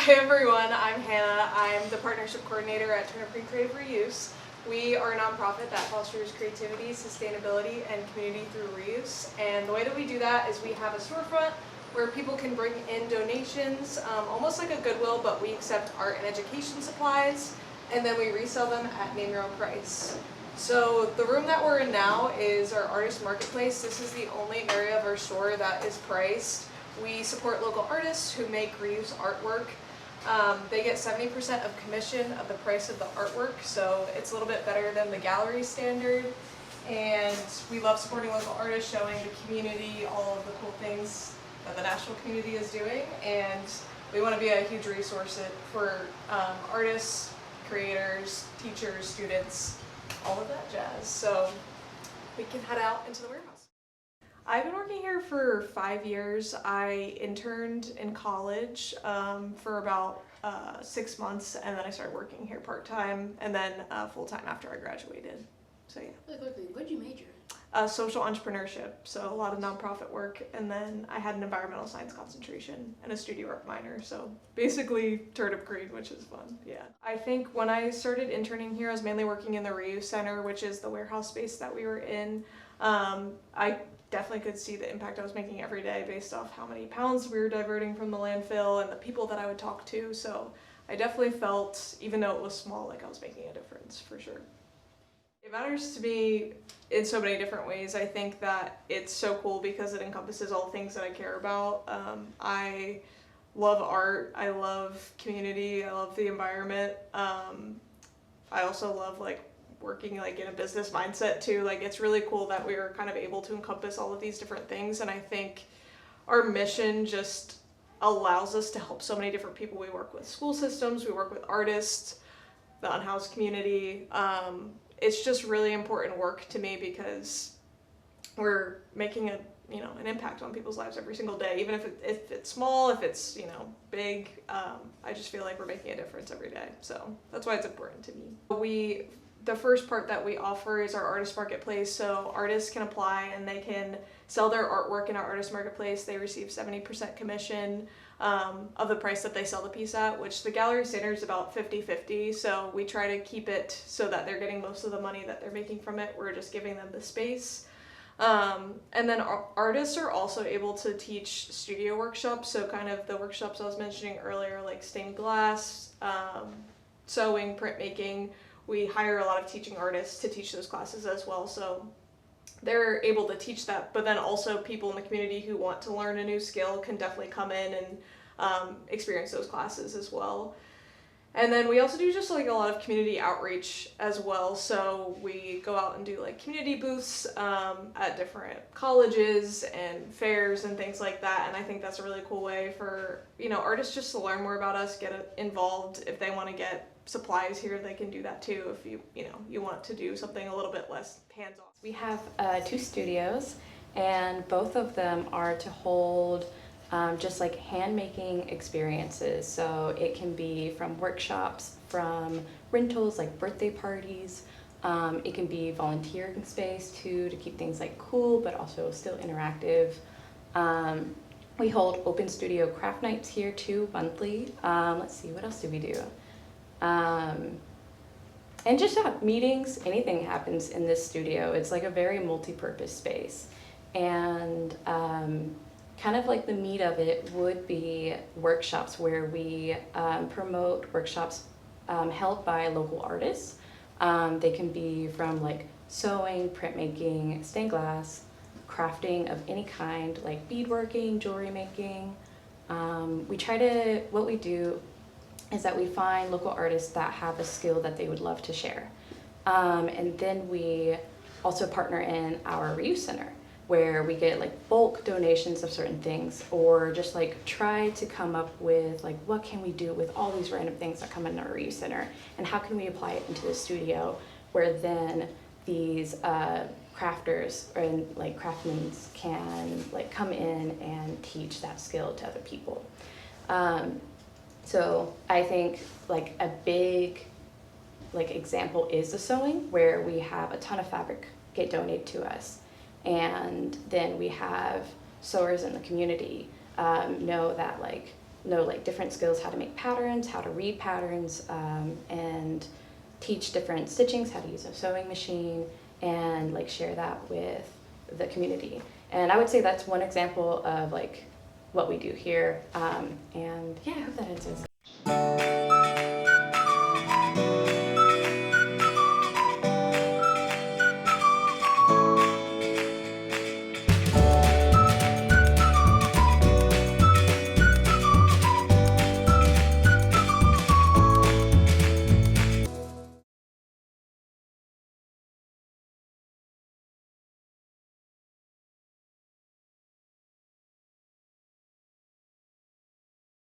Hi everyone, I'm Hannah. I'm the Partnership Coordinator at Turnip Creative Reuse. We are a nonprofit that fosters creativity, sustainability, and community through reuse. And the way that we do that is we have a storefront where people can bring in donations, almost like a Goodwill, but we accept art and education supplies, and then we resell them at name your own price. So the room that we're in now is our artist marketplace. This is the only area of our store that is priced. We support local artists who make reuse artwork. They get 70% of commission of the price of the artwork, so it's a little bit better than the gallery standard. And we love supporting local artists, showing the community all of the cool things that the national community is doing. And we want to be a huge resource for artists, creators, teachers, students, all of that jazz. So we can head out into the warehouse. I've been working here for 5 years. I interned in college for about 6 months, and then I started working here part-time and then full-time after I graduated. So yeah. Really quickly, what did you major in? Social entrepreneurship, so a lot of nonprofit work, and then I had an environmental science concentration and a studio art minor, so basically turnip green, which is fun, yeah. I think when I started interning here, I was mainly working in the reuse center, which is the warehouse space that we were in. I definitely could see the impact I was making every day based off how many pounds we were diverting from the landfill and the people that I would talk to, so I definitely felt, even though it was small, like I was making a difference, for sure. It matters to me in so many different ways. I think that it's so cool because it encompasses all things that I care about. I love art, I love community, I love the environment. I also love working in a business mindset too. It's really cool that we were kind of able to encompass all of these different things, and I think our mission just allows us to help so many different people. We work with school systems, we work with artists, the unhoused community. It's just really important work to me because we're making an impact on people's lives every single day, even if it's small, if it's big. I just feel like we're making a difference every day, so that's why it's important to me. The first part that we offer is our artist marketplace, so artists can apply and they can sell their artwork in our artist marketplace. They receive 70% commission of the price that they sell the piece at, which the gallery standard is about 50-50, so we try to keep it so that they're getting most of the money that they're making from it. We're just giving them the space. And then artists are also able to teach studio workshops, so kind of the workshops I was mentioning earlier, like stained glass, sewing, printmaking. We hire a lot of teaching artists to teach those classes as well, so they're able to teach that, but then also people in the community who want to learn a new skill can definitely come in and experience those classes as well. And then we also do just a lot of community outreach as well, so we go out and do community booths at different colleges and fairs and things like that, and I think that's a really cool way for artists just to learn more about us, get involved. If they want to get supplies here, they can do that too if you want to do something a little bit less hands-on. We have 2 studios, and both of them are to hold just hand-making experiences. So it can be from workshops, from rentals like birthday parties. It can be volunteering space too, to keep things cool but also still interactive. We hold open studio craft nights here too, monthly. Let's see, what else do we do? And just meetings, anything happens in this studio. It's a very multi-purpose space, and kind of the meat of it would be workshops where we promote workshops held by local artists. They can be from sewing, printmaking, stained glass, crafting of any kind, like beadworking, jewelry making. What we do is that we find local artists that have a skill that they would love to share. And then we also partner in our reuse center, where we get bulk donations of certain things, or just try to come up with what can we do with all these random things that come in our reuse center, and how can we apply it into the studio, where then these crafters and craftsmen can come in and teach that skill to other people. So I think a big example is the sewing, where we have a ton of fabric get donated to us, and then we have sewers in the community know that know like different skills, how to make patterns, how to read patterns, and teach different stitchings, how to use a sewing machine, and like share that with the community. And I would say that's one example of like what we do here. And yeah, I hope that answers.